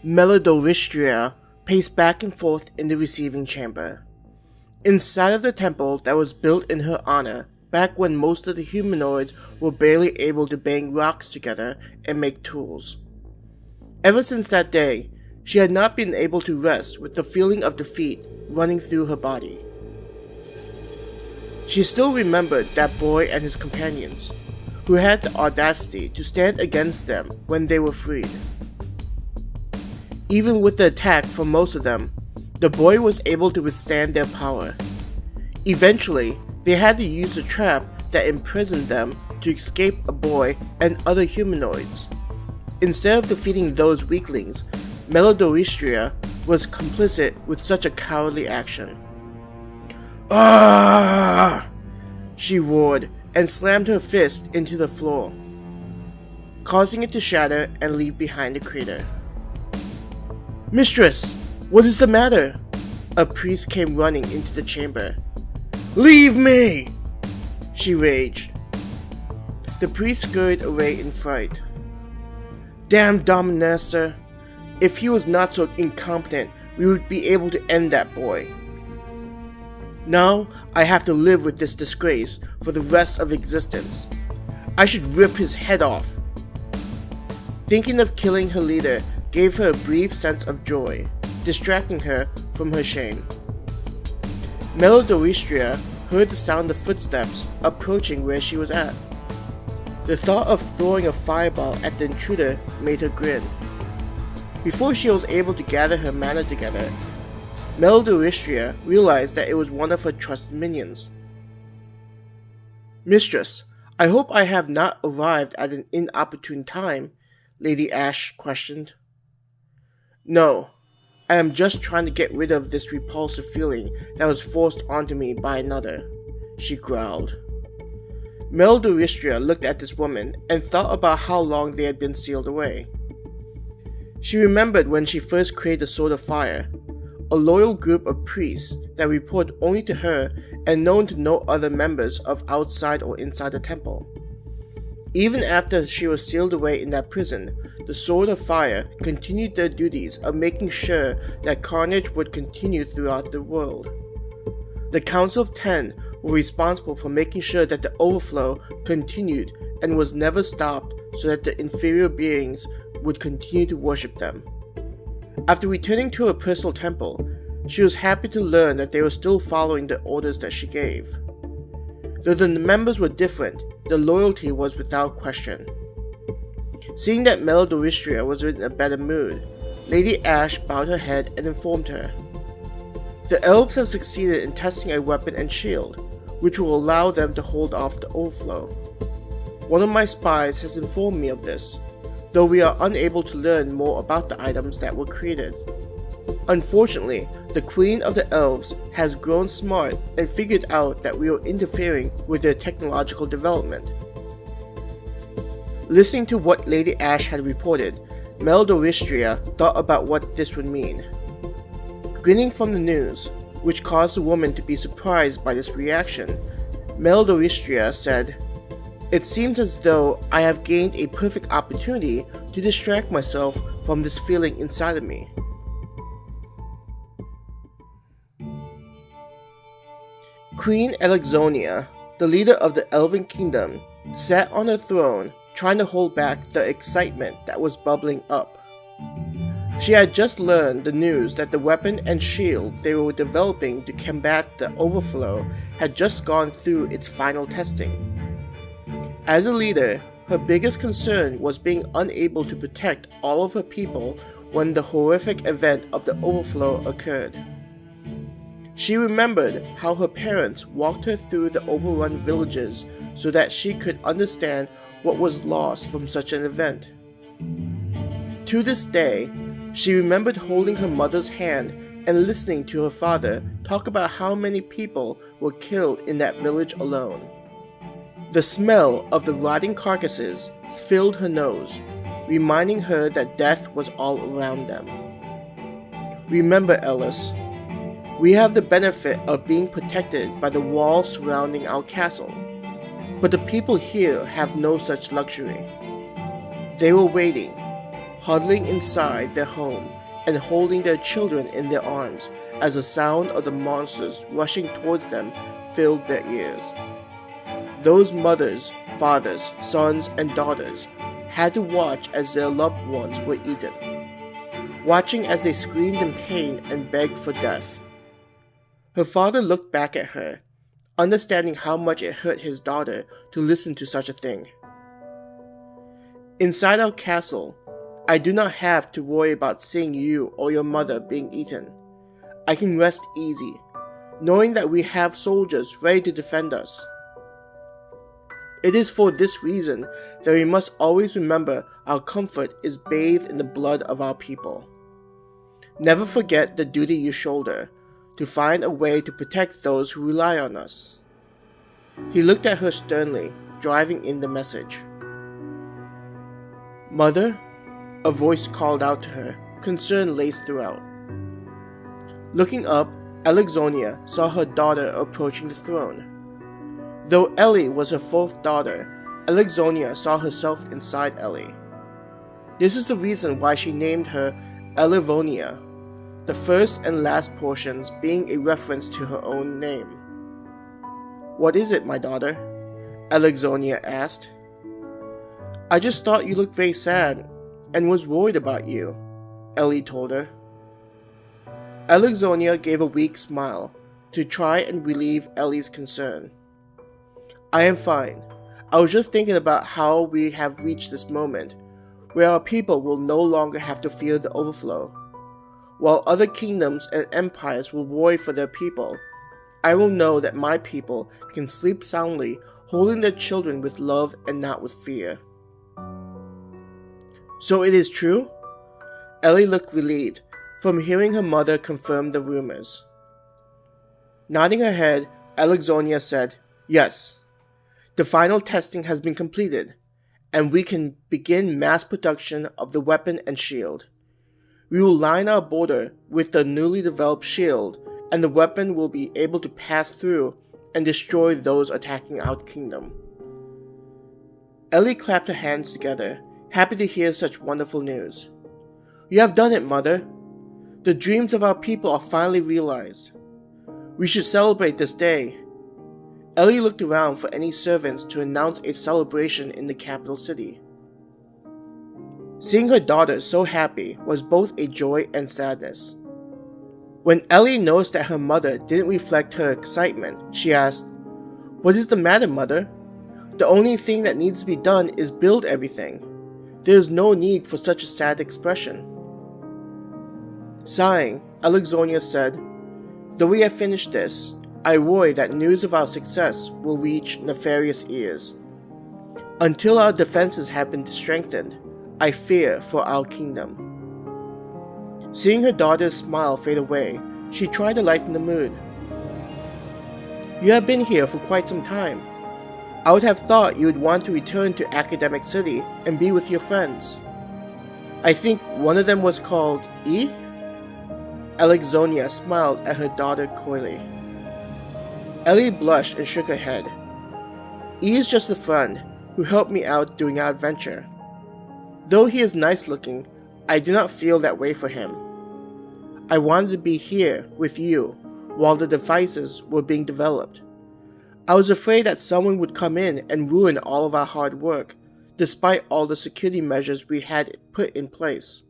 Melodoristria paced back and forth in the receiving chamber. Inside of the temple that was built in her honor, back when most of the humanoids were barely able to bang rocks together and make tools. Ever since that day, she had not been able to rest with the feeling of defeat running through her body. She still remembered that boy and his companions, who had the audacity to stand against them when they were freed. Even with the attack from most of them, the boy was able to withstand their power. Eventually, they had to use the trap that imprisoned them to escape a boy and other humanoids. Instead of defeating those weaklings, Melodoristria was complicit with such a cowardly action. "Ah!" she roared and slammed her fist into the floor, causing it to shatter and leave behind a crater. "Mistress, what is the matter?" A priest came running into the chamber. "Leave me!" she raged. The priest scurried away in fright. "Damn Dominaster! If he was not so incompetent, we would be able to end that boy. Now I have to live with this disgrace for the rest of existence. I should rip his head off." Thinking of killing her leader gave her a brief sense of joy, distracting her from her shame. Melodoristria heard the sound of footsteps approaching where she was at. The thought of throwing a fireball at the intruder made her grin. Before she was able to gather her mana together, Melodoristria realized that it was one of her trusted minions. "Mistress, I hope I have not arrived at an inopportune time," Lady Ash questioned. "No, I am just trying to get rid of this repulsive feeling that was forced onto me by another," she growled. Melodoristria looked at this woman and thought about how long they had been sealed away. She remembered when she first created the Sword of Fire, a loyal group of priests that reported only to her and known to no other members of outside or inside the temple. Even after she was sealed away in that prison, the Sword of Fire continued their duties of making sure that carnage would continue throughout the world. The Council of Ten were responsible for making sure that the overflow continued and was never stopped so that the inferior beings would continue to worship them. After returning to her personal temple, she was happy to learn that they were still following the orders that she gave. Though the members were different, the loyalty was without question. Seeing that Melodoristria was in a better mood, Lady Ash bowed her head and informed her. "The elves have succeeded in testing a weapon and shield, which will allow them to hold off the overflow. One of my spies has informed me of this, though we are unable to learn more about the items that were created. Unfortunately, the Queen of the Elves has grown smart and figured out that we are interfering with their technological development." Listening to what Lady Ash had reported, Melodoristria thought about what this would mean. Grinning from the news, which caused the woman to be surprised by this reaction, Melodoristria said, "It seems as though I have gained a perfect opportunity to distract myself from this feeling inside of me." Queen Alexonia, the leader of the Elven Kingdom, sat on her throne trying to hold back the excitement that was bubbling up. She had just learned the news that the weapon and shield they were developing to combat the overflow had just gone through its final testing. As a leader, her biggest concern was being unable to protect all of her people when the horrific event of the overflow occurred. She remembered how her parents walked her through the overrun villages so that she could understand what was lost from such an event. To this day, she remembered holding her mother's hand and listening to her father talk about how many people were killed in that village alone. The smell of the rotting carcasses filled her nose, reminding her that death was all around them. Remember, Ellis, we have the benefit of being protected by the wall surrounding our castle, but the people here have no such luxury. They were waiting, huddling inside their home and holding their children in their arms as the sound of the monsters rushing towards them filled their ears. Those mothers, fathers, sons, and daughters had to watch as their loved ones were eaten, watching as they screamed in pain and begged for death. Her father looked back at her, understanding how much it hurt his daughter to listen to such a thing. Inside our castle, I do not have to worry about seeing you or your mother being eaten. I can rest easy, knowing that we have soldiers ready to defend us. It is for this reason that we must always remember our comfort is bathed in the blood of our people. Never forget the duty you shoulder, to find a way to protect those who rely on us. He looked at her sternly, driving in the message. Mother? A voice called out to her, concern laced throughout. Looking up, Alexonia saw her daughter approaching the throne. Though Ellie was her fourth daughter, Alexonia saw herself inside Ellie. This is the reason why she named her Elivonia, the first and last portions being a reference to her own name. What is it, my daughter? Alexonia asked. I just thought you looked very sad and was worried about you, Ellie told her. Alexonia gave a weak smile to try and relieve Ellie's concern. I am fine. I was just thinking about how we have reached this moment where our people will no longer have to fear the overflow. While other kingdoms and empires will worry for their people, I will know that my people can sleep soundly, holding their children with love and not with fear. So it is true? Ellie looked relieved from hearing her mother confirm the rumors. Nodding her head, Alexonia said, Yes. The final testing has been completed, and we can begin mass production of the weapon and shield. We will line our border with the newly developed shield, and the weapon will be able to pass through and destroy those attacking our kingdom. Ellie clapped her hands together, happy to hear such wonderful news. You have done it, Mother. The dreams of our people are finally realized. We should celebrate this day. Ellie looked around for any servants to announce a celebration in the capital city. Seeing her daughter so happy was both a joy and sadness. When Ellie noticed that her mother didn't reflect her excitement, she asked, What is the matter, Mother? The only thing that needs to be done is build everything. There is no need for such a sad expression. Sighing, Alexonia said, Though we have finished this, I worry that news of our success will reach nefarious ears. Until our defenses have been strengthened, I fear for our kingdom. Seeing her daughter's smile fade away, she tried to lighten the mood. You have been here for quite some time. I would have thought you would want to return to Academic City and be with your friends. I think one of them was called E? Alexonia smiled at her daughter coyly. Ellie blushed and shook her head. E is just a friend who helped me out during our adventure. Though he is nice looking, I do not feel that way for him. I wanted to be here with you while the devices were being developed. I was afraid that someone would come in and ruin all of our hard work, despite all the security measures we had put in place.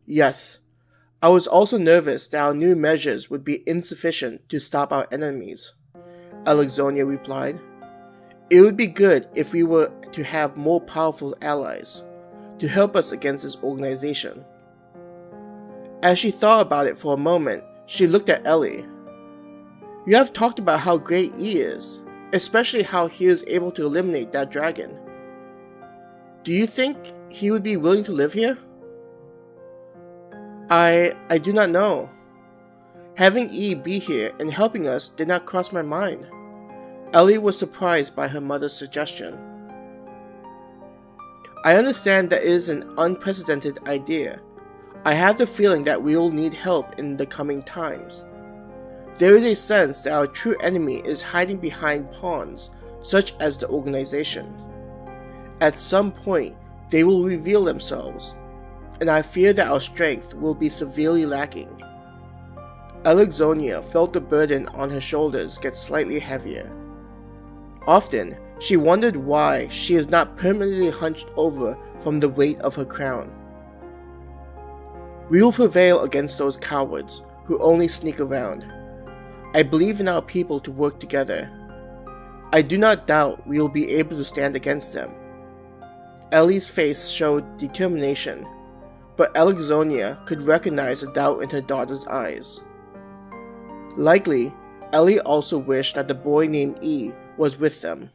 Yes, I was also nervous that our new measures would be insufficient to stop our enemies, Alexonia replied. It would be good if we were to have more powerful allies to help us against this organization. As she thought about it for a moment, she looked at Ellie. You have talked about how great E is, especially how he is able to eliminate that dragon. Do you think he would be willing to live here? I do not know. Having E be here and helping us did not cross my mind. Ellie was surprised by her mother's suggestion. I understand that it is an unprecedented idea. I have the feeling that we will need help in the coming times. There is a sense that our true enemy is hiding behind pawns, such as the organization. At some point, they will reveal themselves, and I fear that our strength will be severely lacking. Alexonia felt the burden on her shoulders get slightly heavier. Often, she wondered why she is not permanently hunched over from the weight of her crown. We will prevail against those cowards who only sneak around. I believe in our people to work together. I do not doubt we will be able to stand against them. Ellie's face showed determination, but Alexonia could recognize the doubt in her daughter's eyes. Likely, Ellie also wished that the boy named E was with them.